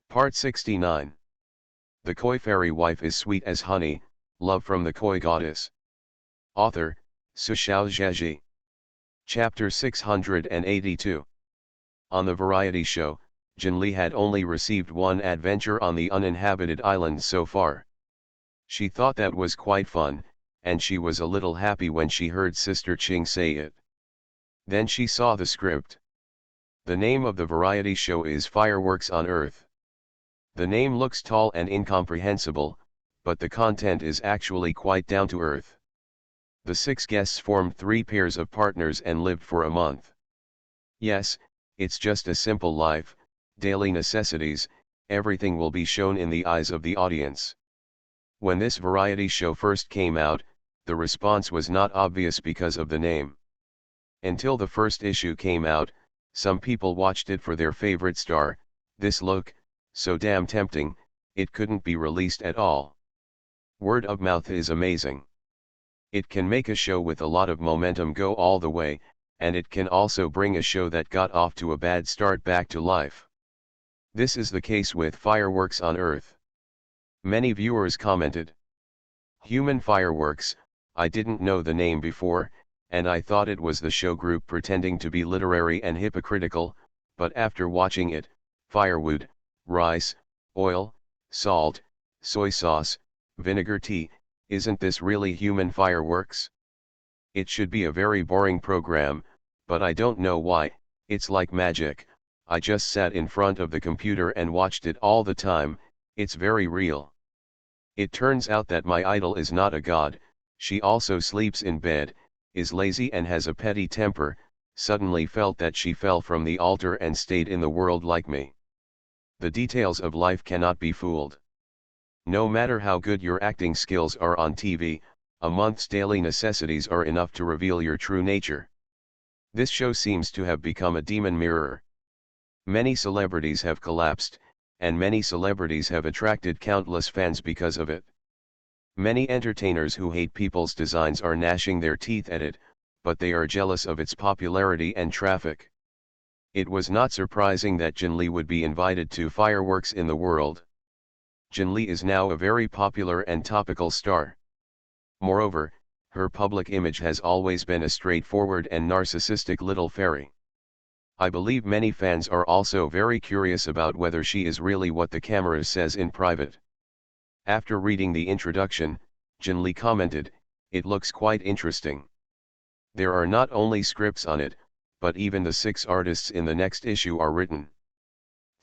Part 69. The Koi Fairy Wife is Sweet as Honey, Love from the Koi Goddess. Author, Su Xiaozhaji. Chapter 682. On the variety show, Jinli had only received one adventure on the uninhabited island so far. She thought that was quite fun, and she was a little happy when she heard Sister Qing say it. Then she saw the script. The name of the variety show is Fireworks on Earth. The name looks tall and incomprehensible, but the content is actually quite down to earth. The 6 guests formed 3 pairs of partners and lived for a month. Yes, it's just a simple life, daily necessities, everything will be shown in the eyes of the audience. When this variety show first came out, the response was not obvious because of the name. Until the first issue came out, some people watched it for their favorite star, this look, so damn tempting, it couldn't be released at all. Word of mouth is amazing. It can make a show with a lot of momentum go all the way, and it can also bring a show that got off to a bad start back to life. This is the case with Fireworks on Earth. Many viewers commented, "Human fireworks, I didn't know the name before, and I thought it was the show group pretending to be literary and hypocritical, but after watching it, firewood, rice, oil, salt, soy sauce, vinegar tea, isn't this really human fireworks? It should be a very boring program, but I don't know why, it's like magic, I just sat in front of the computer and watched it all the time, it's very real. It turns out that my idol is not a god, she also sleeps in bed, is lazy and has a petty temper, suddenly felt that she fell from the altar and stayed in the world like me. The details of life cannot be fooled. No matter how good your acting skills are on TV, a month's daily necessities are enough to reveal your true nature. This show seems to have become a demon mirror. Many celebrities have collapsed, and many celebrities have attracted countless fans because of it. Many entertainers who hate people's designs are gnashing their teeth at it, but they are jealous of its popularity and traffic. It was not surprising that Jinli would be invited to Fireworks in the World. Jinli is now a very popular and topical star. Moreover, her public image has always been a straightforward and narcissistic little fairy. I believe many fans are also very curious about whether she is really what the camera says in private. After reading the introduction, Jinli commented, "It looks quite interesting. There are not only scripts on it, but even the 6 artists in the next issue are written.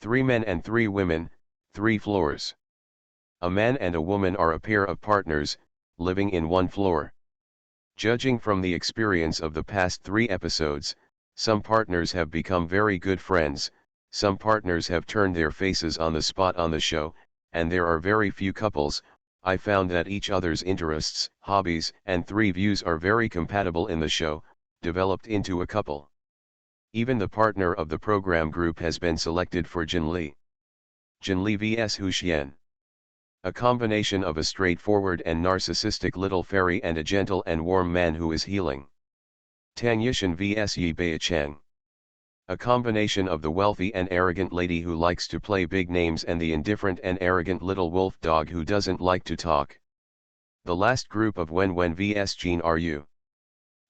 3 men and 3 women, 3 floors. A man and a woman are a pair of partners, living in one floor. Judging from the experience of the past 3 episodes, some partners have become very good friends, some partners have turned their faces on the spot on the show, and there are very few couples. I found that each other's interests, hobbies, and 3 views are very compatible in the show, developed into a couple. Even the partner of the program group has been selected for Jinli. Jinli vs Huxian. A combination of a straightforward and narcissistic little fairy and a gentle and warm man who is healing. Tang Yishan vs Yi Beichang. A combination of the wealthy and arrogant lady who likes to play big names and the indifferent and arrogant little wolf dog who doesn't like to talk. The last group of Wen Wen vs Jean Ru.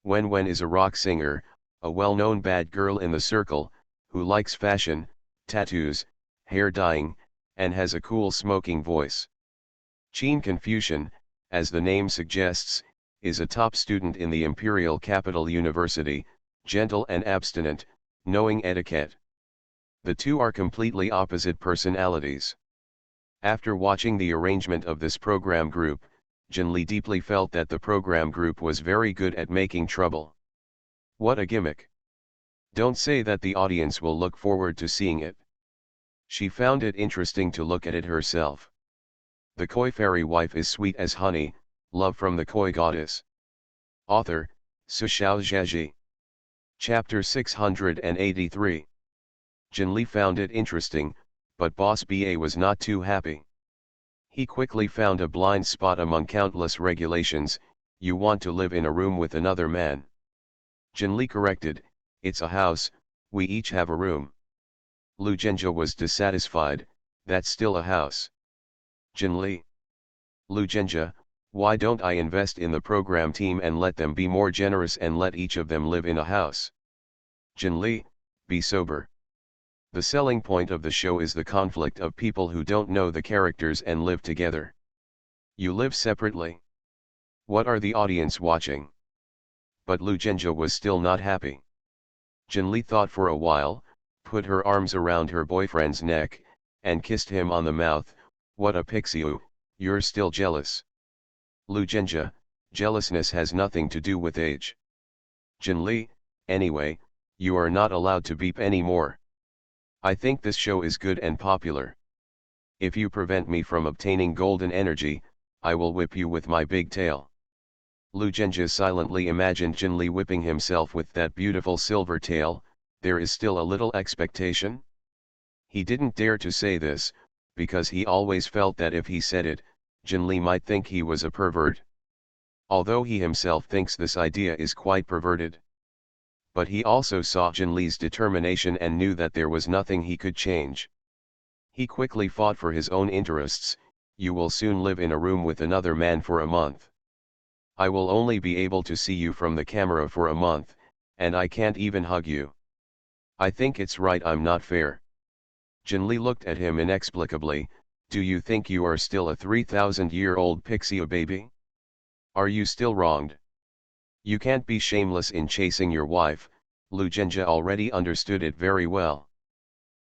Wen Wen is a rock singer, a well-known bad girl in the circle, who likes fashion, tattoos, hair dyeing, and has a cool smoking voice. Qin Confucian, as the name suggests, is a top student in the Imperial Capital University, gentle and abstinent, knowing etiquette. The 2 are completely opposite personalities. After watching the arrangement of this program group, Jinli deeply felt that the program group was very good at making trouble. What a gimmick. Don't say that the audience will look forward to seeing it. She found it interesting to look at it herself. The Koi Fairy Wife is Sweet as Honey, Love from the Koi Goddess. Author, Su Xiaozhaji. Chapter 683. Jinli found it interesting, but Boss BA was not too happy. He quickly found a blind spot among countless regulations. You want to live in a room with another man. Jinli corrected, "It's a house, we each have a room." Lu Zhenjia was dissatisfied, That's still a house. Jinli. Lu Zhenjia, why don't I invest in the program team and let them be more generous and let each of them live in a house? Jinli, be sober. The selling point of the show is the conflict of people who don't know the characters and live together. You live separately. What are the audience watching? But Lu Zhenjia was still not happy. Jinli thought for a while, put her arms around her boyfriend's neck, and kissed him on the mouth. What a pixie, you're still jealous. Lu Zhenjia, jealousness has nothing to do with age. Jinli, anyway, you are not allowed to beep anymore. I think this show is good and popular. If you prevent me from obtaining golden energy, I will whip you with my big tail. Lu Zhenjia silently imagined Jinli whipping himself with that beautiful silver tail. There is still a little expectation? He didn't dare to say this, because he always felt that if he said it, Jinli might think he was a pervert. Although he himself thinks this idea is quite perverted. But he also saw Jinli's determination and knew that there was nothing he could change. He quickly fought for his own interests. You will soon live in a room with another man for a month. I will only be able to see you from the camera for a month, and I can't even hug you. I think it's right I'm not fair. Jinli looked at him inexplicably. Do you think you are still a 3,000-year-old pixie baby? Are you still wronged? You can't be shameless in chasing your wife. Lu Zhenjia already understood it very well.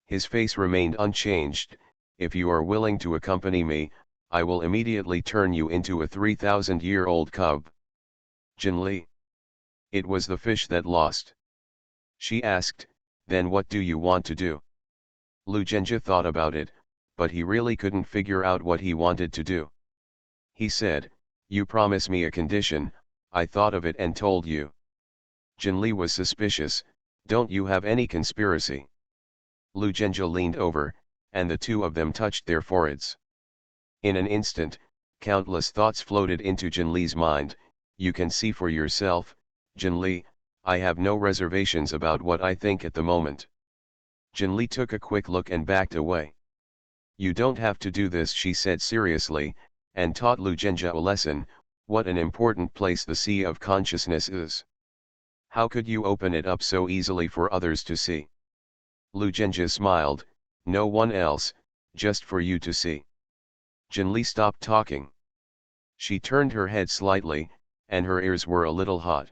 His face remained unchanged. If you are willing to accompany me, I will immediately turn you into a 3,000-year-old cub. Jinli. It was the fish that lost. She asked, then what do you want to do? Lu Zhenjia thought about it, but he really couldn't figure out what he wanted to do. He said, you promise me a condition. I thought of it and told you. Jinli was suspicious. Don't you have any conspiracy? Lu Zhenjia leaned over, and the two of them touched their foreheads. In an instant, countless thoughts floated into Jinli's mind. You can see for yourself, Jinli, I have no reservations about what I think at the moment. Jinli took a quick look and backed away. You don't have to do this, she said seriously, and taught Lu Zhenjia a lesson. What an important place the sea of consciousness is. How could you open it up so easily for others to see? Lu Zhenjia smiled, no one else, just for you to see. Jinli stopped talking. She turned her head slightly, and her ears were a little hot.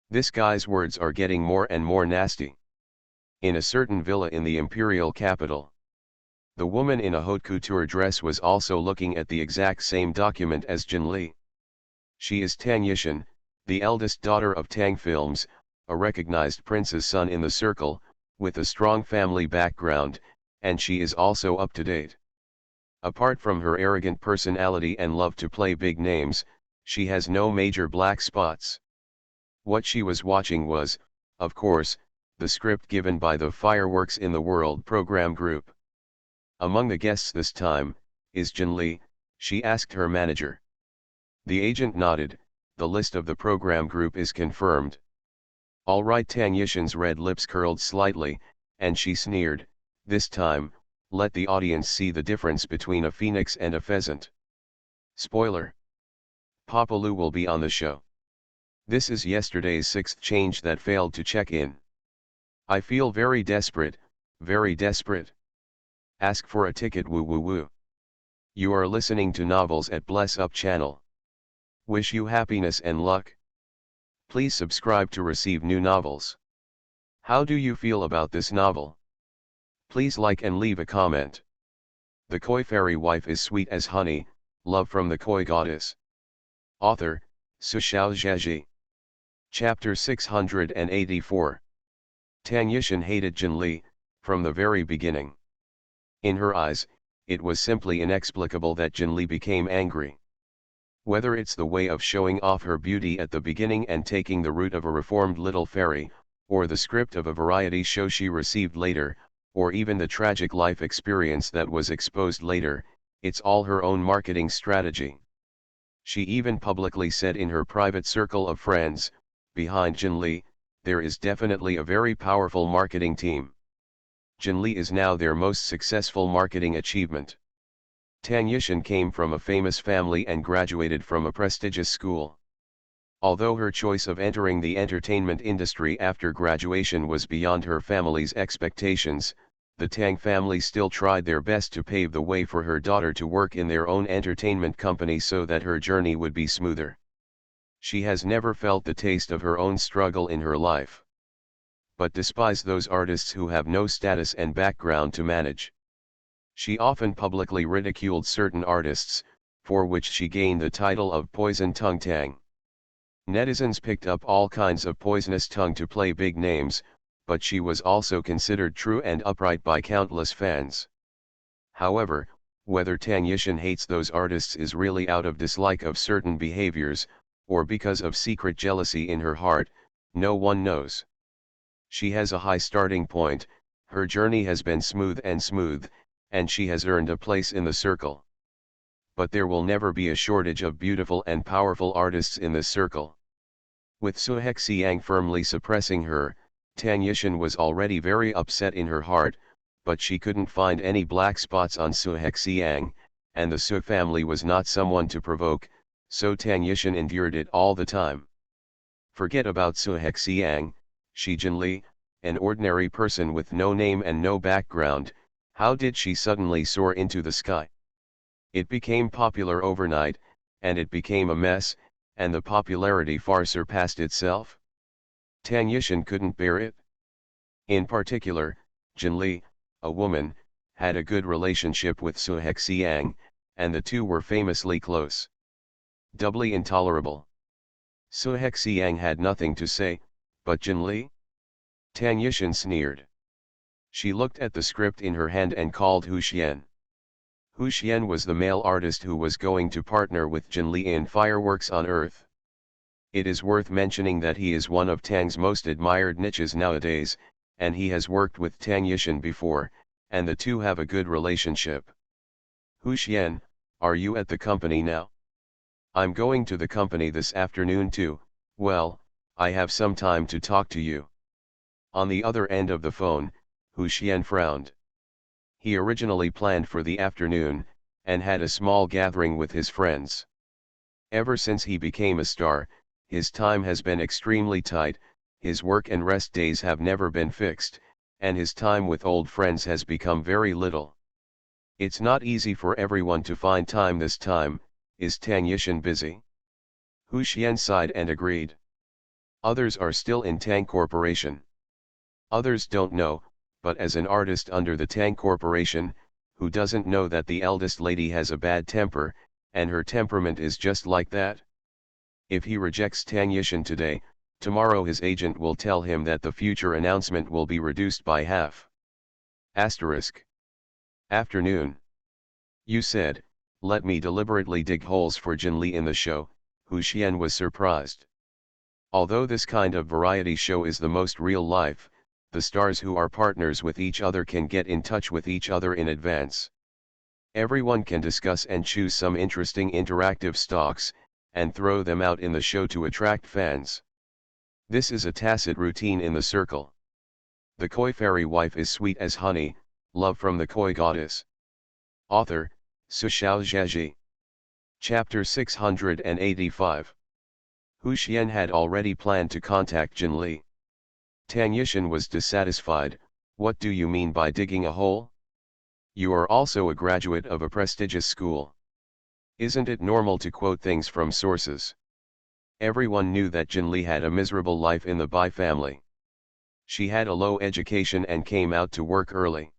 This guy's words are getting more and more nasty. In a certain villa in the imperial capital. The woman in a haute couture dress was also looking at the exact same document as Jinli. She is Tang Yishan, the eldest daughter of Tang Films, a recognized prince's son in the circle, with a strong family background, and she is also up to date. Apart from her arrogant personality and love to play big names, she has no major black spots. What she was watching was, of course, the script given by the Fireworks in the World program group. Among the guests this time, is Jinli, she asked her manager. The agent nodded. The list of the program group is confirmed. All right. Tang Yishan's red lips curled slightly, and she sneered, this time, let the audience see the difference between a phoenix and a pheasant. Spoiler. Papa Lu will be on the show. This is yesterday's sixth change that failed to check in. I feel very desperate, very desperate. Ask for a ticket, woo woo woo. You are listening to Novels at Bless Up channel. Wish you happiness and luck. Please subscribe to receive new novels. How do you feel about this novel? Please like and leave a comment. The Koi Fairy Wife is sweet as honey, love from the Koi Goddess. Author, Su Xiaozhaji. Chapter 684. Tang Yishan hated Jinli, from the very beginning. In her eyes, it was simply inexplicable that Jinli became angry. Whether it's the way of showing off her beauty at the beginning and taking the route of a reformed little fairy, or the script of a variety show she received later, or even the tragic life experience that was exposed later, it's all her own marketing strategy. She even publicly said in her private circle of friends, behind Jinli, there is definitely a very powerful marketing team. Jin Lee is now their most successful marketing achievement. Tang Yishan came from a famous family and graduated from a prestigious school. Although her choice of entering the entertainment industry after graduation was beyond her family's expectations, the Tang family still tried their best to pave the way for her daughter to work in their own entertainment company so that her journey would be smoother. She has never felt the taste of her own struggle in her life, but despised those artists who have no status and background to manage. She often publicly ridiculed certain artists, for which she gained the title of Poison Tongue Tang. Netizens picked up all kinds of poisonous tongue to play big names, but she was also considered true and upright by countless fans. However, whether Tang Yishan hates those artists is really out of dislike of certain behaviors, or because of secret jealousy in her heart, no one knows. She has a high starting point, her journey has been smooth, and she has earned a place in the circle. But there will never be a shortage of beautiful and powerful artists in this circle. With Su Hexiang firmly suppressing her, Tang Yishan was already very upset in her heart, but she couldn't find any black spots on Su Hexiang, and the Su family was not someone to provoke, so Tang Yishan endured it all the time. Forget about Su Hexiang, she Jin Lee, an ordinary person with no name and no background, how did she suddenly soar into the sky? It became popular overnight, and it became a mess, and the popularity far surpassed itself. Tang Yishan couldn't bear it. In particular, Jin Lee, a woman, had a good relationship with Su Hexiang, and the two were famously close. Doubly intolerable. Su Hexiang had nothing to say, but Jin Lee? Tang Yishan sneered. She looked at the script in her hand and called Hu Xian. Hu Xian was the male artist who was going to partner with Jin Lee in Fireworks on Earth. It is worth mentioning that he is one of Tang's most admired niches nowadays, and he has worked with Tang Yishan before, and the two have a good relationship. Hu Xian, are you at the company now? I'm going to the company this afternoon too. Well, I have some time to talk to you. On the other end of the phone, Hu Xian frowned. He originally planned for the afternoon, and had a small gathering with his friends. Ever since he became a star, his time has been extremely tight, his work and rest days have never been fixed, and his time with old friends has become very little. It's not easy for everyone to find time this time. Is Tang Yishan busy? Hu Xian sighed and agreed. Others are still in Tang Corporation. Others don't know, but as an artist under the Tang Corporation, who doesn't know that the eldest lady has a bad temper, and her temperament is just like that? If he rejects Tang Yishan today, tomorrow his agent will tell him that the future announcement will be reduced by half. Asterisk. Afternoon. You said, let me deliberately dig holes for Jin Lee in the show. Hu Xian was surprised. Although this kind of variety show is the most real life, the stars who are partners with each other can get in touch with each other in advance. Everyone can discuss and choose some interesting interactive stocks, and throw them out in the show to attract fans. This is a tacit routine in the circle. The koi fairy wife is sweet as honey, love from the koi goddess. Author, Su Xiaozhaji. Chapter 685. Hu Xian had already planned to contact Jin Lee. Tang Yishan was dissatisfied. What do you mean by digging a hole? You are also a graduate of a prestigious school. Isn't it normal to quote things from sources? Everyone knew that Jin Lee had a miserable life in the Bai family. She had a low education and came out to work early.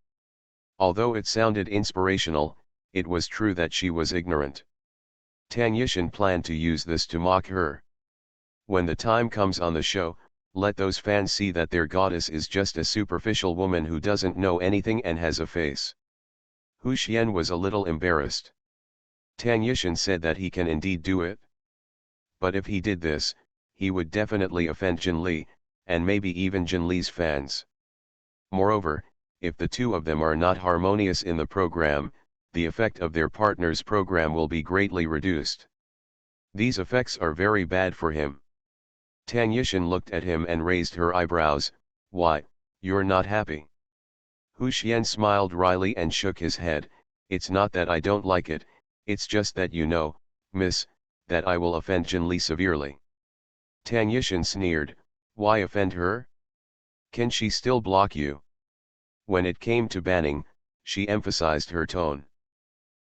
Although it sounded inspirational, it was true that she was ignorant. Tang Yishan planned to use this to mock her. When the time comes on the show, let those fans see that their goddess is just a superficial woman who doesn't know anything and has a face. Hu Xian was a little embarrassed. Tang Yishan said that he can indeed do it. But if he did this, he would definitely offend Jin Lee, and maybe even Jin Lee's fans. Moreover, if the two of them are not harmonious in the program, the effect of their partner's program will be greatly reduced. These effects are very bad for him. Tang Yishan looked at him and raised her eyebrows. Why, you're not happy? Hu Xian smiled wryly and shook his head. It's not that I don't like it, it's just that you know, miss, that I will offend Jinli severely. Tang Yishan sneered, why offend her? Can she still block you? When it came to banning, she emphasized her tone.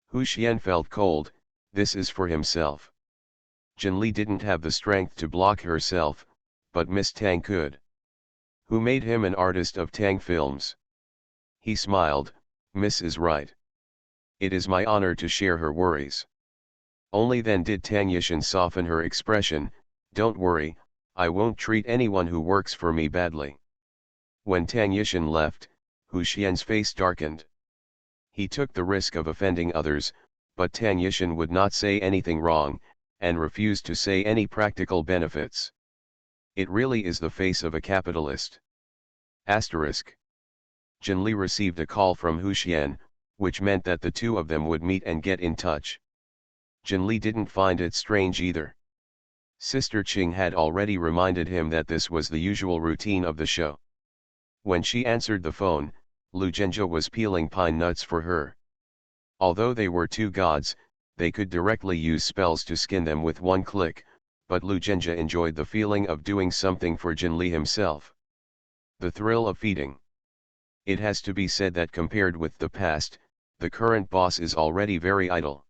Hu Xian felt cold, this is for himself. Jinli didn't have the strength to block herself, but Miss Tang could. Who made him an artist of Tang films? He smiled, Miss is right. It is my honor to share her worries. Only then did Tang Yishan soften her expression, don't worry, I won't treat anyone who works for me badly. When Tang Yishan left, Hu Xian's face darkened. He took the risk of offending others, but Tang Yishan would not say anything wrong, and refused to say any practical benefits. It really is the face of a capitalist. Asterisk. Jinli received a call from Hu Xian, which meant that the two of them would meet and get in touch. Jinli didn't find it strange either. Sister Qing had already reminded him that this was the usual routine of the show. When she answered the phone, Lu Zhenjia was peeling pine nuts for her. Although they were two gods, they could directly use spells to skin them with one click, but Lu Zhenjia enjoyed the feeling of doing something for Jinli himself. The thrill of feeding. It has to be said that compared with the past, the current boss is already very idle.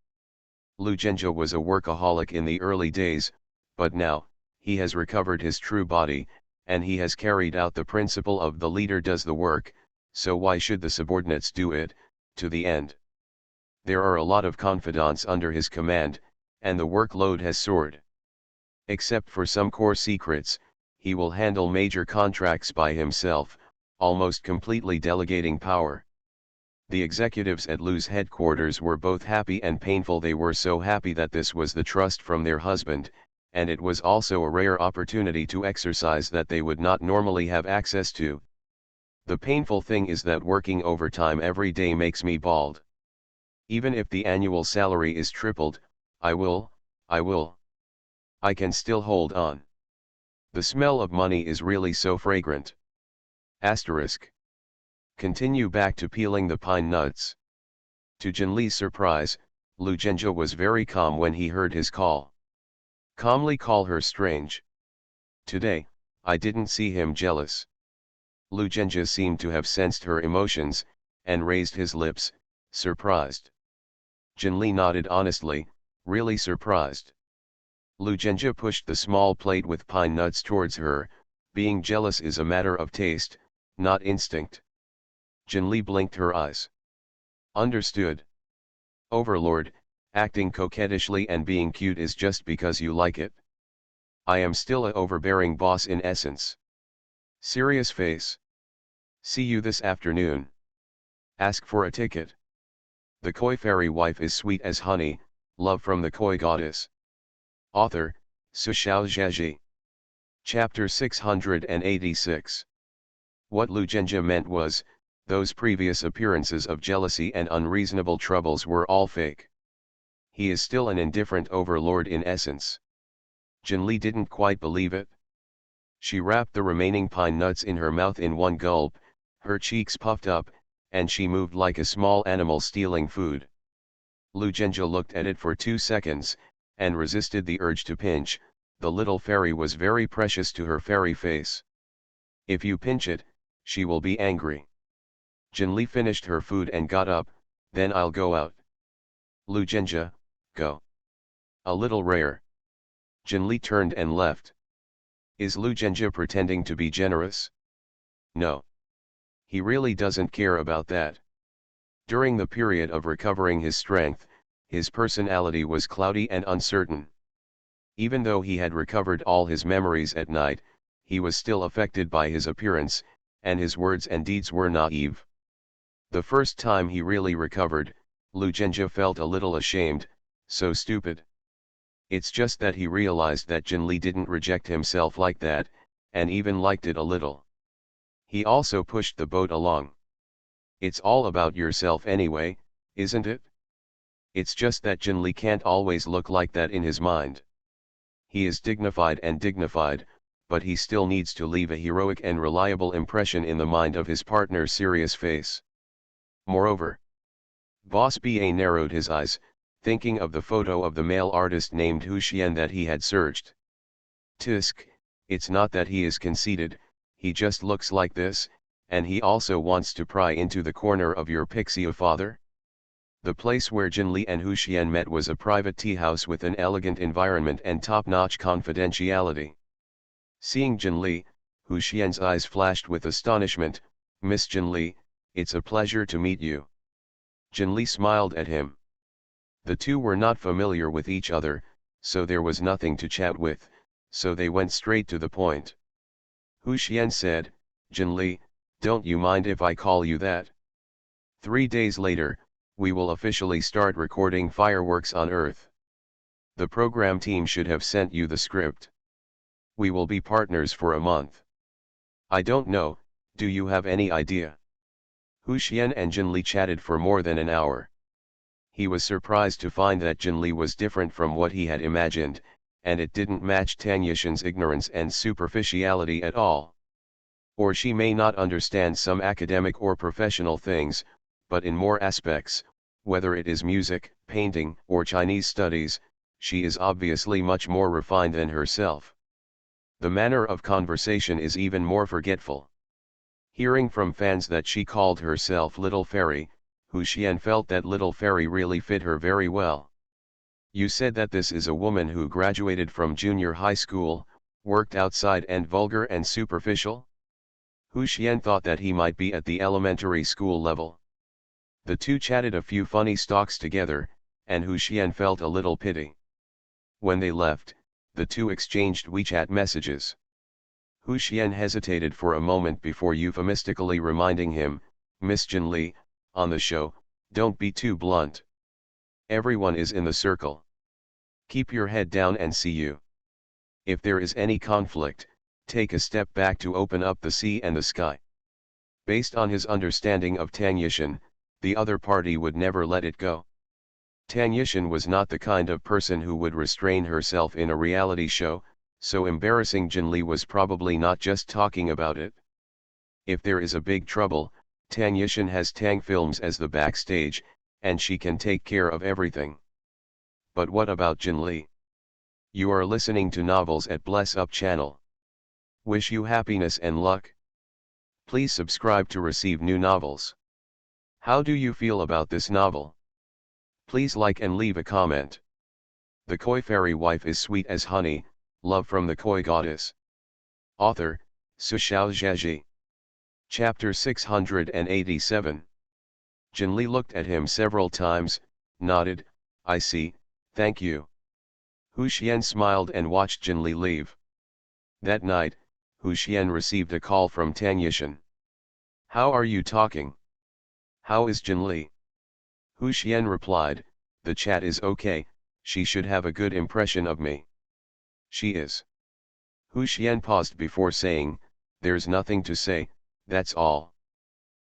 Lu Zhenjia was a workaholic in the early days, but now, he has recovered his true body, and he has carried out the principle of the leader does the work, so why should the subordinates do it, to the end? There are a lot of confidants under his command, and the workload has soared. Except for some core secrets, he will handle major contracts by himself, almost completely delegating power. The executives at Lu's headquarters were both happy and painful. They were so happy that this was the trust from their husband, and it was also a rare opportunity to exercise that they would not normally have access to. The painful thing is that working overtime every day makes me bald. Even if the annual salary is tripled, I can still hold on. The smell of money is really so fragrant. Asterisk. Continue back to peeling the pine nuts. To Jinli's surprise, Lu Zhenjia was very calm when he heard his call. Calmly call her strange. Today, I didn't see him jealous. Lu Zhenjia seemed to have sensed her emotions, and raised his lips, surprised. Jinli nodded honestly, really surprised. Lu Zhenjia pushed the small plate with pine nuts towards her, being jealous is a matter of taste, not instinct. Jinli blinked her eyes. Understood. Overlord, acting coquettishly and being cute is just because you like it. I am still a overbearing boss in essence. Serious face. See you this afternoon. Ask for a ticket. The Koi fairy wife is sweet as honey, love from the Koi goddess. Author, Sushao Zhaji. Chapter 686. What Lu Zhenjia meant was, those previous appearances of jealousy and unreasonable troubles were all fake. He is still an indifferent overlord in essence. Jinli didn't quite believe it. She wrapped the remaining pine nuts in her mouth in one gulp, her cheeks puffed up, and she moved like a small animal stealing food. Lu Zhenjia looked at it for 2 seconds, and resisted the urge to pinch. The little fairy was very precious to her fairy face. If you pinch it, she will be angry. Jinli finished her food and got up, then I'll go out. Lu Zhenjia, go. A little rare. Jinli turned and left. Is Lu Zhenjia pretending to be generous? No. He really doesn't care about that. During the period of recovering his strength, his personality was cloudy and uncertain. Even though he had recovered all his memories at night, he was still affected by his appearance, and his words and deeds were naive. The first time he really recovered, Lu Zhenjia felt a little ashamed, so stupid. It's just that he realized that Jinli didn't reject himself like that, and even liked it a little. He also pushed the boat along. It's all about yourself anyway, isn't it? It's just that Jinli can't always look like that in his mind. He is dignified, but he still needs to leave a heroic and reliable impression in the mind of his partner's serious face. Moreover, Boss Ba narrowed his eyes, thinking of the photo of the male artist named Hu Xian that he had searched. Tisk, it's not that he is conceited, he just looks like this, and he also wants to pry into the corner of your pixie father? The place where Jinli and Hu Xian met was a private tea house with an elegant environment and top-notch confidentiality. Seeing Jinli, Hu Xian's eyes flashed with astonishment. Miss Jinli, it's a pleasure to meet you. Jinli smiled at him. The two were not familiar with each other, so there was nothing to chat with, so they went straight to the point. Hu Xian said, Jinli, don't you mind if I call you that? 3 days later, we will officially start recording fireworks on Earth. The program team should have sent you the script. We will be partners for a month. I don't know, do you have any idea? Hu Xian and Jinli chatted for more than an hour. He was surprised to find that Jinli was different from what he had imagined, and it didn't match Tang Yishan's ignorance and superficiality at all. Or she may not understand some academic or professional things, but in more aspects, whether it is music, painting, or Chinese studies, she is obviously much more refined than herself. The manner of conversation is even more forgetful. Hearing from fans that she called herself Little Fairy, Hu Xian felt that Little Fairy really fit her very well. You said that this is a woman who graduated from junior high school, worked outside and vulgar and superficial? Hu Xian thought that he might be at the elementary school level. The two chatted a few funny stalks together, and Hu Xian felt a little pity. When they left, the two exchanged WeChat messages. Hu Xian hesitated for a moment before euphemistically reminding him, Miss Jinli, on the show, don't be too blunt. Everyone is in the circle. Keep your head down and see you. If there is any conflict, take a step back to open up the sea and the sky. Based on his understanding of Tang Yishan, the other party would never let it go. Tang Yishan was not the kind of person who would restrain herself in a reality show, so embarrassing Jinli was probably not just talking about it. If there is a big trouble, Tang Yishan has Tang Films as the backstage, and she can take care of everything. But what about Jinli? You are listening to Novels at Bless Up channel. Wish you happiness and luck. Please subscribe to receive new novels. How do you feel about this novel? Please like and leave a comment. The Koi Fairy Wife is sweet as honey, love from the Koi Goddess. Author, Sushao Zhaji. Chapter 687. Jinli looked at him several times, nodded, I see, thank you. Hu Xian smiled and watched Jinli leave. That night, Hu Xian received a call from Tang Yishan. How are you talking? How is Jinli? Hu Xian replied, the chat is okay, she should have a good impression of me. She is. Hu Xian paused before saying, there's nothing to say, that's all.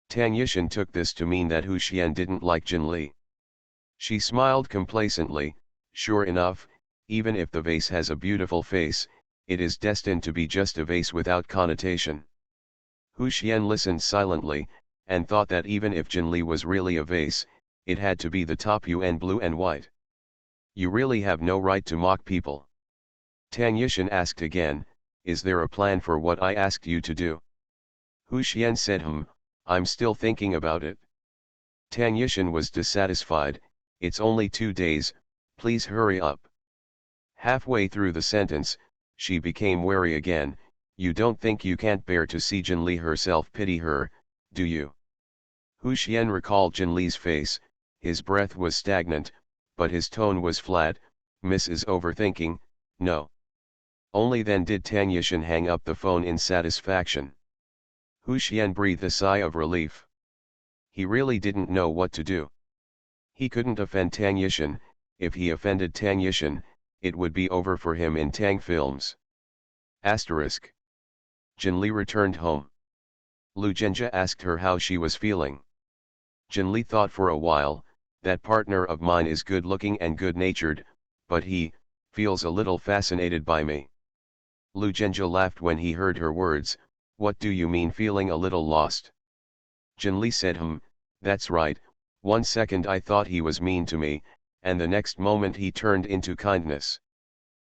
Tang Yishan took this to mean that Hu Xian didn't like Jinli. She smiled complacently, sure enough, even if the vase has a beautiful face, it is destined to be just a vase without connotation. Hu Xian listened silently, and thought that even if Jinli was really a vase, it had to be the top UN blue and white. You really have no right to mock people. Tang Yishan asked again, is there a plan for what I asked you to do? Hu Xian said I'm still thinking about it. Tang Yishan was dissatisfied, it's only 2 days, please hurry up. Halfway through the sentence, she became wary again, you don't think you can't bear to see Jinli herself pity her, do you? Hu Xian recalled Jinli's face, his breath was stagnant, but his tone was flat, Miss is overthinking, no. Only then did Tang Yishan hang up the phone in satisfaction. Hu Xian breathed a sigh of relief. He really didn't know what to do. He couldn't offend Tang Yishan, if he offended Tang Yishan, it would be over for him in Tang Films. Asterisk. Jinli returned home. Lu Zhenjia asked her how she was feeling. Jinli thought for a while, that partner of mine is good-looking and good-natured, but he feels a little fascinated by me. Lu Zhenjia laughed when he heard her words, what do you mean feeling a little lost? Jinli said That's right, 1 second I thought he was mean to me, and the next moment he turned into kindness.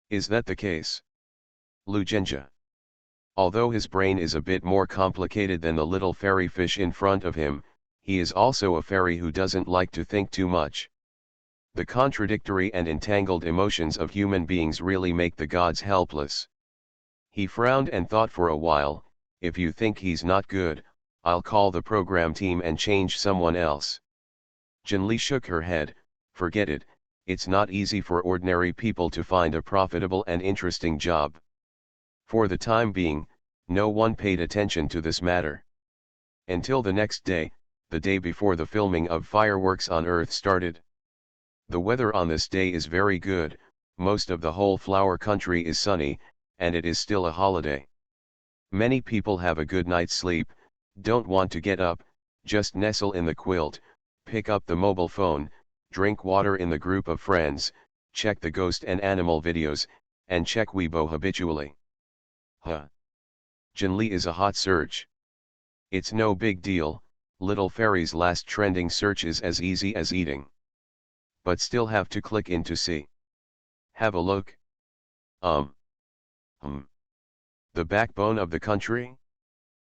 Is that the case? Lugenja. Although his brain is a bit more complicated than the little fairy fish in front of him, he is also a fairy who doesn't like to think too much. The contradictory and entangled emotions of human beings really make the gods helpless. He frowned and thought for a while, if you think he's not good, I'll call the program team and change someone else. Jinli shook her head, forget it, it's not easy for ordinary people to find a profitable and interesting job. For the time being, no one paid attention to this matter. Until the next day, the day before the filming of fireworks on Earth started. The weather on this day is very good, most of the whole flower country is sunny, and it is still a holiday. Many people have a good night's sleep, don't want to get up, just nestle in the quilt, pick up the mobile phone, drink water in the group of friends, check the ghost and animal videos, and check Weibo habitually. Jinli is a hot search. It's no big deal, little fairy's last trending search is as easy as eating. But still have to click in to see. Have a look. The backbone of the country?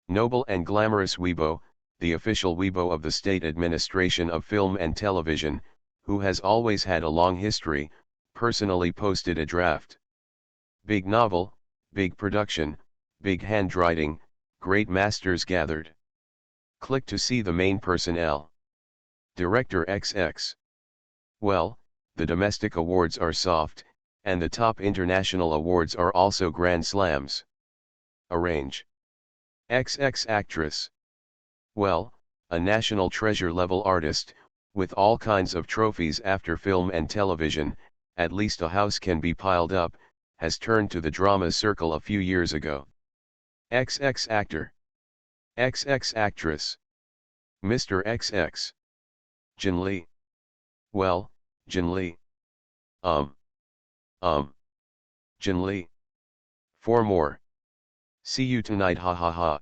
Noble and glamorous Weibo, the official Weibo of the State Administration of Film and Television, who has always had a long history, personally posted a draft. Big novel, big production, big handwriting, great masters gathered. Click to see the main personnel. Director XX. Well, the domestic awards are soft, and the top international awards are also grand slams. Arrange. XX actress. Well, a national treasure level artist, with all kinds of trophies after film and television, at least a house can be piled up, has turned to the drama circle a few years ago. XX actor. XX actress. Mr. XX. Jinli. Well, Jinli. Jinli. 4 more. See you tonight, ha ha ha.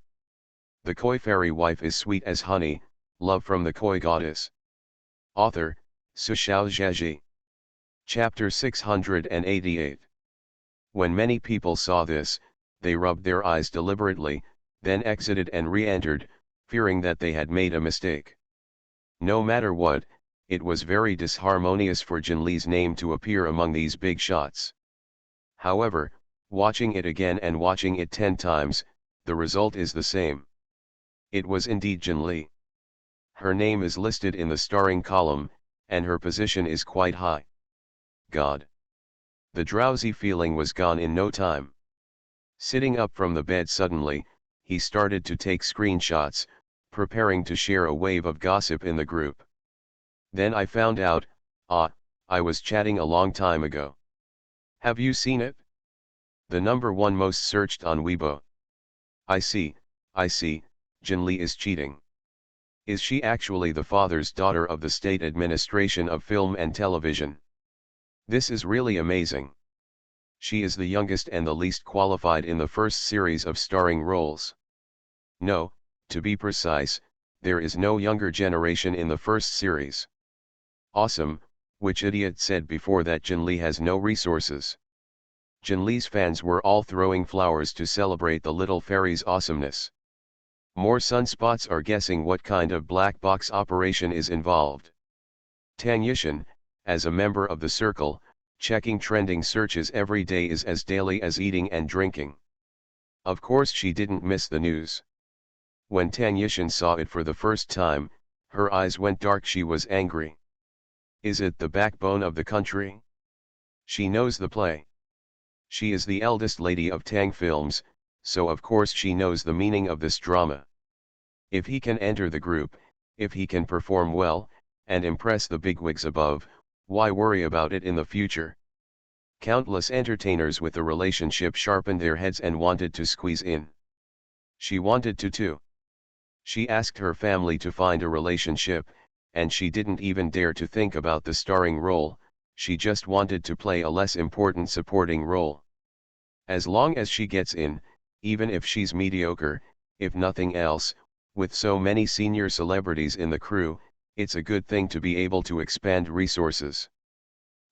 The koi fairy wife is sweet as honey, love from the koi goddess. Author, Sushao Zheji. Chapter 688. When many people saw this, they rubbed their eyes deliberately, then exited and re-entered, fearing that they had made a mistake. No matter what, it was very disharmonious for Jinli's name to appear among these big shots. However, watching it again and watching it 10 times, the result is the same. It was indeed Jinli. Her name is listed in the starring column, and her position is quite high. God! The drowsy feeling was gone in no time. Sitting up from the bed suddenly, he started to take screenshots, preparing to share a wave of gossip in the group. Then I found out, I was chatting a long time ago. Have you seen it? The #1 most searched on Weibo. I see, Jinli is cheating. Is she actually the father's daughter of the State Administration of Film and Television? This is really amazing. She is the youngest and the least qualified in the first series of starring roles. No, to be precise, there is no younger generation in the first series. Awesome, which idiot said before that Jinli has no resources? Jinli's fans were all throwing flowers to celebrate the little fairy's awesomeness. More sunspots are guessing what kind of black box operation is involved. Tang Yishan, as a member of the circle, checking trending searches every day is as daily as eating and drinking. Of course she didn't miss the news. When Tang Yishan saw it for the first time, her eyes went dark. She was angry. Is it the backbone of the country? She knows the play. She is the eldest lady of Tang Films, so of course she knows the meaning of this drama. If he can enter the group, if he can perform well, and impress the bigwigs above, why worry about it in the future? Countless entertainers with the relationship sharpened their heads and wanted to squeeze in. She wanted to too. She asked her family to find a relationship, and she didn't even dare to think about the starring role, she just wanted to play a less important supporting role. As long as she gets in, even if she's mediocre, if nothing else, With so many senior celebrities in the crew, it's a good thing to be able to expand resources.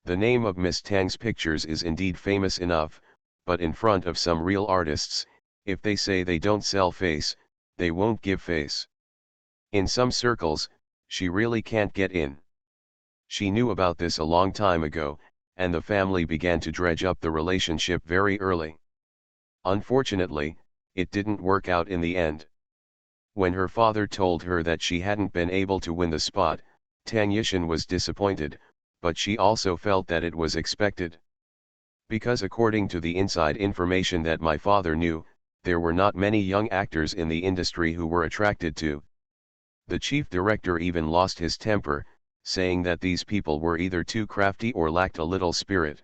The name of Miss Tang's pictures is indeed famous enough, but in front of some real artists, if they say they don't sell face, they won't give face. In some circles, she really can't get in. She knew about this a long time ago, and the family began to dredge up the relationship very early. Unfortunately, it didn't work out in the end. When her father told her that she hadn't been able to win the spot, Tang Yishan was disappointed, but she also felt that it was expected. Because according to the inside information that my father knew, there were not many young actors in the industry who were attracted to. The chief director even lost his temper, saying that these people were either too crafty or lacked a little spirit.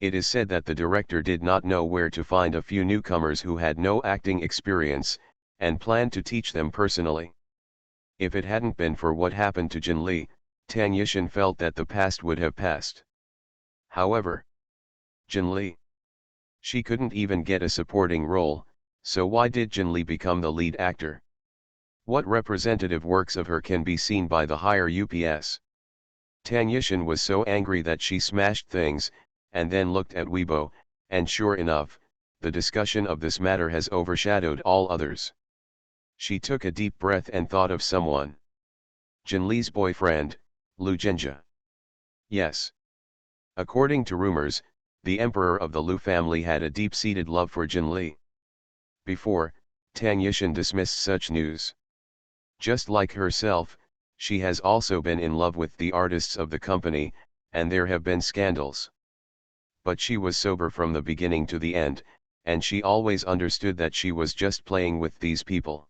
It is said that the director did not know where to find a few newcomers who had no acting experience, and planned to teach them personally. If it hadn't been for what happened to Jin Lee, Tang Yishan felt that the past would have passed. However, Jin Lee. She couldn't even get a supporting role, so why did Jin Lee become the lead actor? What representative works of her can be seen by the higher UPS? Tang Yishan was so angry that she smashed things, and then looked at Weibo, and sure enough, the discussion of this matter has overshadowed all others. She took a deep breath and thought of someone. Jin Lee's boyfriend, Lu Zhenjie. Yes. According to rumors, the emperor of the Lu family had a deep-seated love for Jin Lee. Before, Tang Yishan dismissed such news. Just like herself, she has also been in love with the artists of the company, and there have been scandals. But she was sober from the beginning to the end, and she always understood that she was just playing with these people.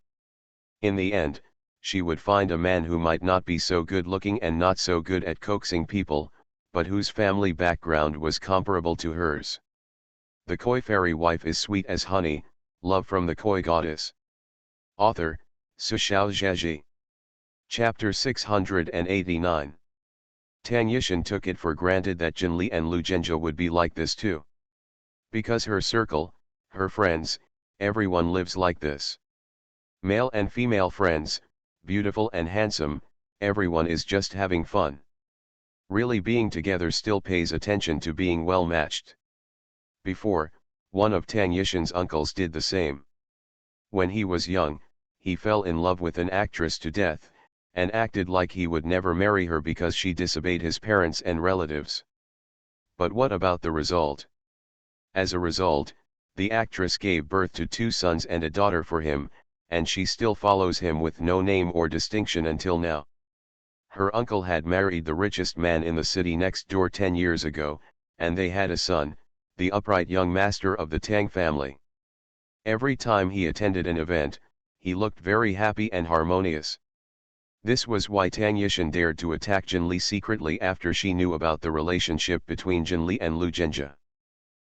In the end, she would find a man who might not be so good looking and not so good at coaxing people, but whose family background was comparable to hers. The koi fairy wife is sweet as honey, love from the koi goddess. Author, Su Xiaozhaji. Chapter 689. Tang Yishan took it for granted that Jin Lee and Lu Zhenjie would be like this too. Because her circle, her friends, everyone lives like this. Male and female friends, beautiful and handsome, everyone is just having fun. Really being together still pays attention to being well matched. Before, one of Tang Yishan's uncles did the same. When he was young, he fell in love with an actress to death, and acted like he would never marry her because she disobeyed his parents and relatives. But what about the result? As a result, the actress gave birth to 2 sons and a daughter for him, and she still follows him with no name or distinction until now. Her uncle had married the richest man in the city next door 10 years ago, and they had a son, the upright young master of the Tang family. Every time he attended an event, he looked very happy and harmonious. This was why Tang Yishan dared to attack Jin Lee secretly after she knew about the relationship between Jin Lee and Lu Zhenjie.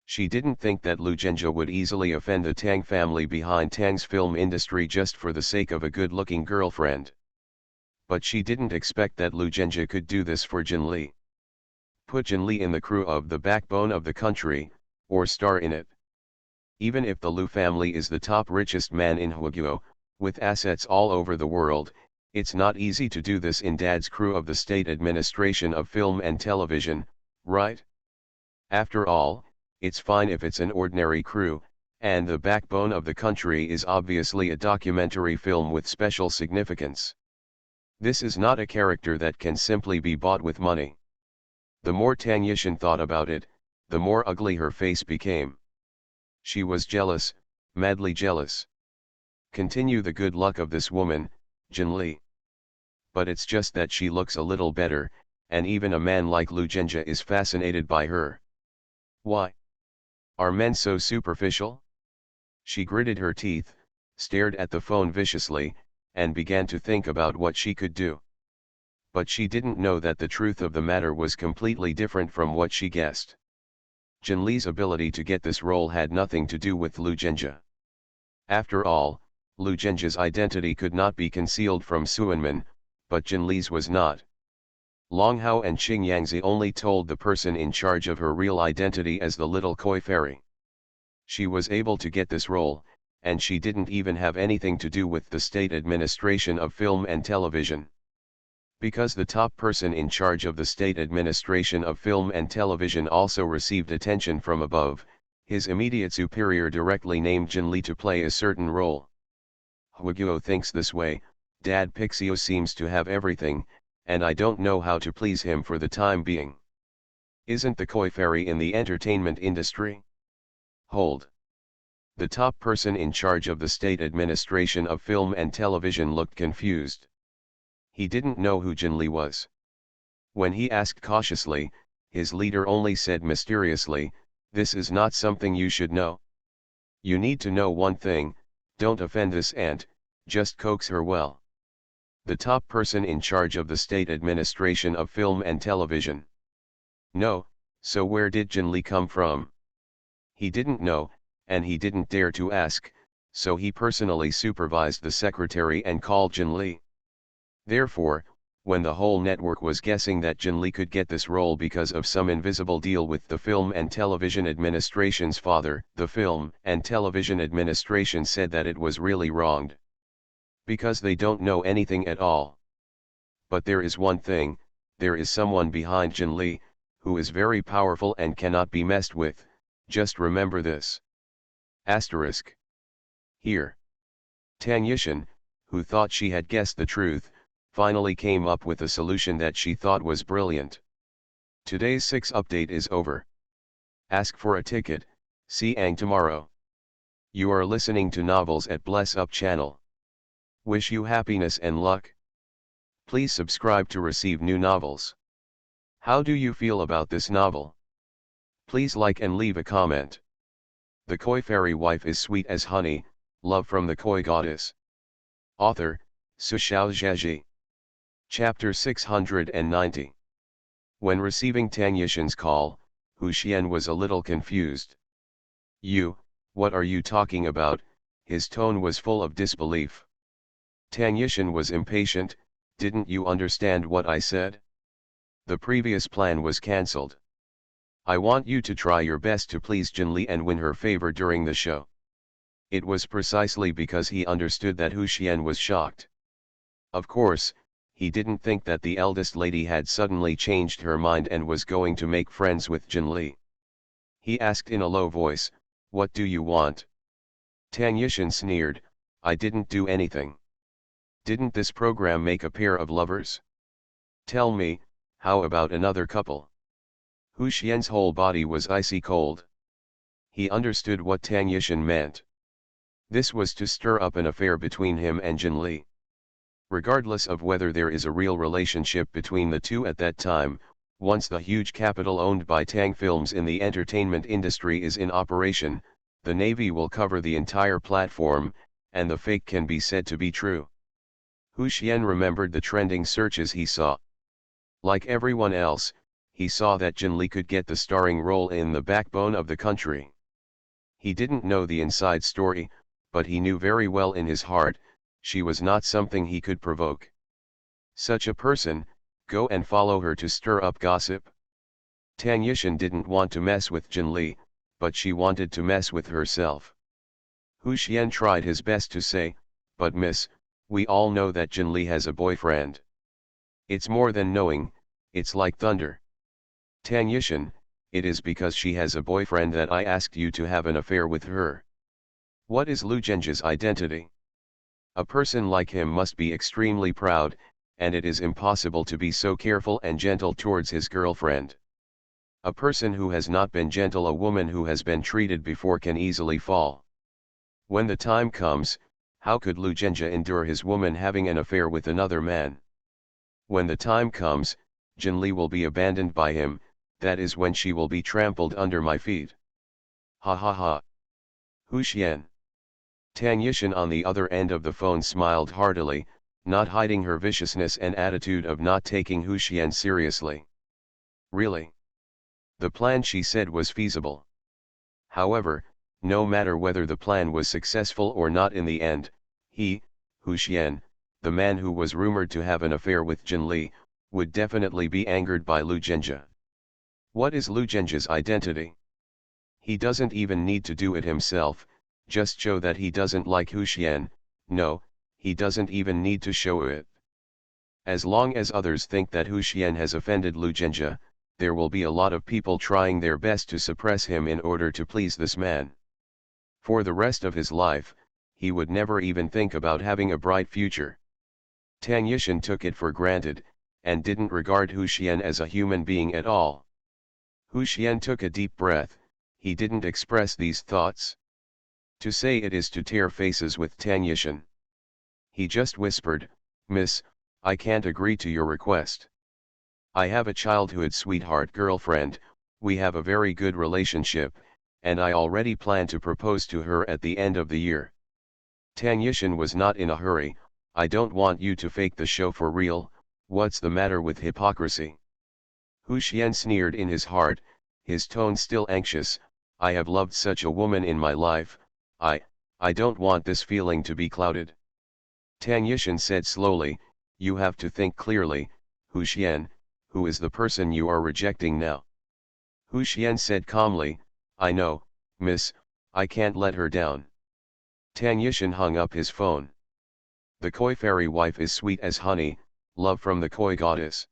She didn't think that Lu Zhenjie would easily offend the Tang family behind Tang's film industry just for the sake of a good-looking girlfriend. But she didn't expect that Lu Zhenjie could do this for Jin Lee. Put Jin Lee in the crew of the backbone of the country, or star in it. Even if the Lu family is the top richest man in Huaguo, with assets all over the world, it's not easy to do this in Dad's crew of the State Administration of Film and Television, right? After all, it's fine if it's an ordinary crew, and the backbone of the country is obviously a documentary film with special significance. This is not a character that can simply be bought with money. The more Tang Yishan thought about it, the more ugly her face became. She was jealous, madly jealous. Continue the good luck of this woman, Jin Lee. But it's just that she looks a little better, and even a man like Lu Zhenjie is fascinated by her. Why? Are men so superficial? She gritted her teeth, stared at the phone viciously, and began to think about what she could do. But she didn't know that the truth of the matter was completely different from what she guessed. Jin Lee's ability to get this role had nothing to do with Lu Zhenjie. After all, Lu Zhenjie's identity could not be concealed from Suanmin, but Jin Lee's was not. Long Hao and Qing Yangzi only told the person in charge of her real identity as the little koi fairy. She was able to get this role, and she didn't even have anything to do with the state administration of film and television. Because the top person in charge of the state administration of film and television also received attention from above, his immediate superior directly named Jinli to play a certain role. Huiguo thinks this way, Dad Pixio seems to have everything, and I don't know how to please him for the time being. Isn't the koi fairy in the entertainment industry? Hold. The top person in charge of the state administration of film and television looked confused. He didn't know who Jinli was. When he asked cautiously, his leader only said mysteriously, "This is not something you should know. You need to know one thing, don't offend this aunt, just coax her well." The top person in charge of the state administration of film and television. No, so where did Jinli come from? He didn't know, and he didn't dare to ask, so he personally supervised the secretary and called Jinli. Therefore, when the whole network was guessing that Jinli could get this role because of some invisible deal with the Film and Television Administration's father, the Film and Television Administration said that it was really wronged. Because they don't know anything at all. But there is one thing, there is someone behind Jinli, who is very powerful and cannot be messed with, just remember this. Asterisk. Here. Tang Yishan, who thought she had guessed the truth, finally came up with a solution that she thought was brilliant. Today's 6 update is over. Ask for a ticket, see Ang tomorrow. You are listening to Novels at Bless Up channel. Wish you happiness and luck. Please subscribe to receive new novels. How do you feel about this novel? Please like and leave a comment. The koi fairy wife is sweet as honey, love from the koi goddess. Author, Su Xiaozhaji. Chapter 690. When receiving Tang Yishan's call, Hu Xian was a little confused. What are you talking about? His tone was full of disbelief. Tang Yishan was impatient. Didn't you understand what I said? The previous plan was cancelled. I want you to try your best to please Jinli and win her favor during the show. It was precisely because he understood that Hu Xian was shocked. Of course, he didn't think that the eldest lady had suddenly changed her mind and was going to make friends with Jinli. He asked in a low voice, "What do you want?" Tang Yishan sneered, "I didn't do anything. Didn't this program make a pair of lovers? Tell me, how about another couple?" Hu Xian's whole body was icy cold. He understood what Tang Yishan meant. This was to stir up an affair between him and Jinli. Regardless of whether there is a real relationship between the two at that time, once the huge capital owned by Tang Films in the entertainment industry is in operation, the Navy will cover the entire platform, and the fake can be said to be true. Hu Xian remembered the trending searches he saw. Like everyone else, he saw that Jinli could get the starring role in The Backbone of the Country. He didn't know the inside story, but he knew very well in his heart, she was not something he could provoke. Such a person, go and follow her to stir up gossip? Tang Yishan didn't want to mess with Jinli, but she wanted to mess with herself. Hu Xian tried his best to say, "But miss, we all know that Jinli has a boyfriend." "It's more than knowing, it's like thunder." "Tang Yishan, it is because she has a boyfriend that I asked you to have an affair with her." What is Lu Zhenjia's identity? A person like him must be extremely proud, and it is impossible to be so careful and gentle towards his girlfriend. A person who has not been gentle, a woman who has been treated before, can easily fall. When the time comes, how could Lu Zhenjia endure his woman having an affair with another man? When the time comes, Jinli will be abandoned by him, that is when she will be trampled under my feet. Ha ha ha. Hu Xian. Tang Yishan on the other end of the phone smiled heartily, not hiding her viciousness and attitude of not taking Hu Xian seriously. Really? The plan she said was feasible. However, no matter whether the plan was successful or not in the end, he, Hu Xian, the man who was rumored to have an affair with Jinli, would definitely be angered by Lu Zhenjia. What is Lu Zhenjia's identity? He doesn't even need to do it himself, just show that he doesn't like Huxian. No, he doesn't even need to show it. As long as others think that Huxian has offended Lu Zhenjie, there will be a lot of people trying their best to suppress him in order to please this man. For the rest of his life, he would never even think about having a bright future. Tang Yishan took it for granted, and didn't regard Huxian as a human being at all. Huxian took a deep breath. He didn't express these thoughts. To say it is to tear faces with Tang Yishan. He just whispered, "Miss, I can't agree to your request. I have a childhood sweetheart girlfriend, we have a very good relationship, and I already plan to propose to her at the end of the year." Tang Yishan was not in a hurry. "I don't want you to fake the show for real, what's the matter with hypocrisy?" Huxian sneered in his heart, his tone still anxious. "I have loved such a woman in my life, I don't want this feeling to be clouded." Tang Yishan said slowly, "You have to think clearly, Huxian, who is the person you are rejecting now?" Huxian said calmly, "I know, miss, I can't let her down." Tang Yishan hung up his phone. The Koi fairy wife is sweet as honey, love from the Koi goddess.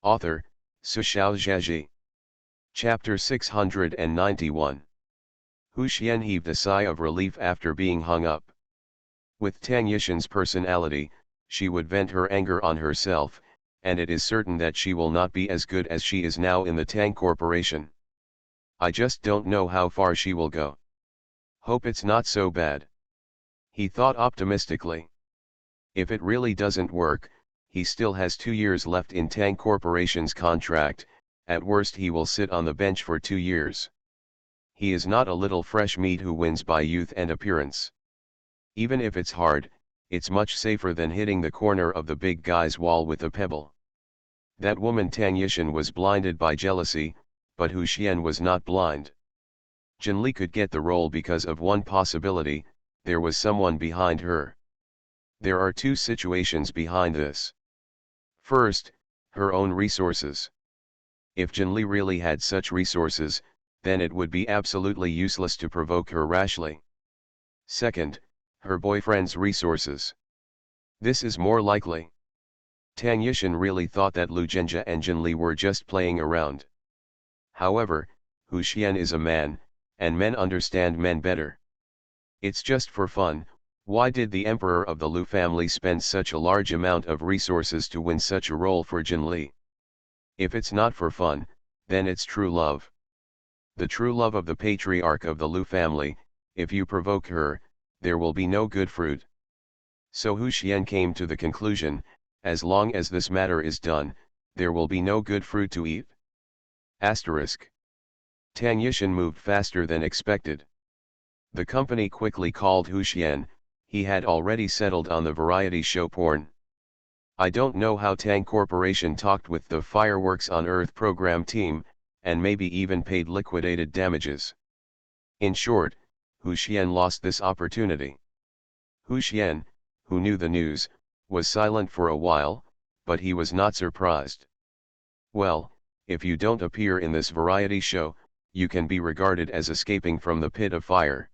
Author, Sushao Zhaji. Chapter 691. Huxian heaved a sigh of relief after being hung up. With Tang Yishan's personality, she would vent her anger on herself, and it is certain that she will not be as good as she is now in the Tang Corporation. I just don't know how far she will go. Hope it's not so bad. He thought optimistically. If it really doesn't work, he still has 2 years left in Tang Corporation's contract. At worst he will sit on the bench for 2 years. He is not a little fresh meat who wins by youth and appearance. Even if it's hard, it's much safer than hitting the corner of the big guy's wall with a pebble. That woman Tang Yishan was blinded by jealousy, but Huxian was not blind. Jinli could get the role because of one possibility: there was someone behind her. There are 2 situations behind this. First, her own resources. If Jinli really had such resources, then it would be absolutely useless to provoke her rashly. Second, her boyfriend's resources. This is more likely. Tang Yishan really thought that Lu Zhenjie and Jinli were just playing around. However, Huxian is a man, and men understand men better. It's just for fun. Why did the emperor of the Lu family spend such a large amount of resources to win such a role for Jinli? If it's not for fun, then it's true love. The true love of the patriarch of the Lu family. If you provoke her, there will be no good fruit. So Huxian came to the conclusion, as long as this matter is done, there will be no good fruit to eat. Asterisk. Tang Yishan moved faster than expected. The company quickly called Huxian. He had already settled on the variety show porn. I don't know how Tang Corporation talked with the Fireworks on Earth program team, and maybe even paid liquidated damages. In short, Huxian lost this opportunity. Huxian, who knew the news, was silent for a while, but he was not surprised. Well, if you don't appear in this variety show, you can be regarded as escaping from the pit of fire.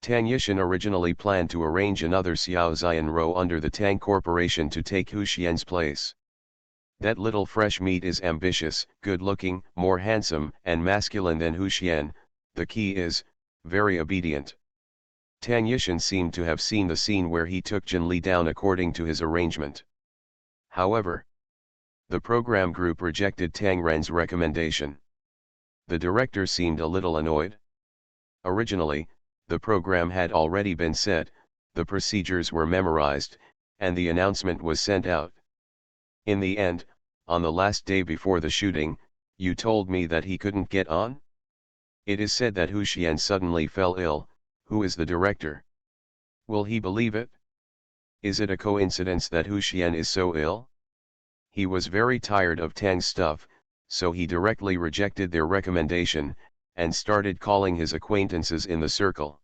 Tang Yishan originally planned to arrange another Xiao Xian row under the Tang Corporation to take Huxian's place. That little fresh meat is ambitious, good-looking, more handsome and masculine than Huxian. The key is, very obedient. Tang Yishan seemed to have seen the scene where he took Jinli down according to his arrangement. However, the program group rejected Tang Ren's recommendation. The director seemed a little annoyed. Originally, the program had already been set, the procedures were memorized, and the announcement was sent out. In the end, on the last day before the shooting, you told me that he couldn't get on? It is said that Huxian suddenly fell ill. Who is the director? Will he believe it? Is it a coincidence that Huxian is so ill? He was very tired of Tang's stuff, so he directly rejected their recommendation, and started calling his acquaintances in the circle.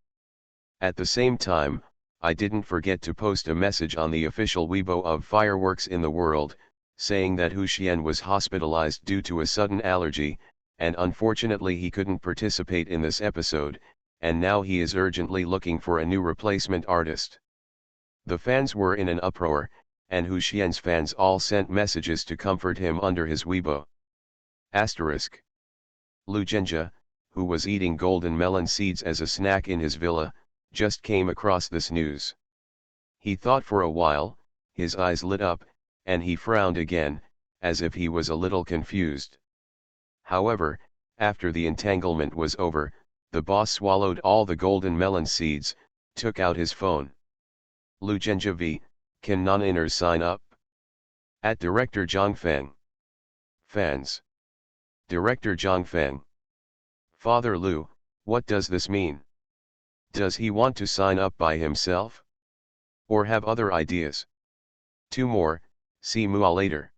At the same time, I didn't forget to post a message on the official Weibo of Fireworks in the World, saying that Huxian was hospitalized due to a sudden allergy, and unfortunately he couldn't participate in this episode, and now he is urgently looking for a new replacement artist. The fans were in an uproar, and Hu Xian's fans all sent messages to comfort him under his Weibo. Asterisk. Lu Zhenjie, who was eating golden melon seeds as a snack in his villa, just came across this news. He thought for a while, his eyes lit up, and he frowned again, as if he was a little confused. However, after the entanglement was over, the boss swallowed all the golden melon seeds, took out his phone. Lu Zhenjie V, can non-inners sign up? At Director Zhang Feng. Fans. Director Zhang Feng. Father Lu, what does this mean? Does he want to sign up by himself? Or have other ideas? 2 more, see Mua later.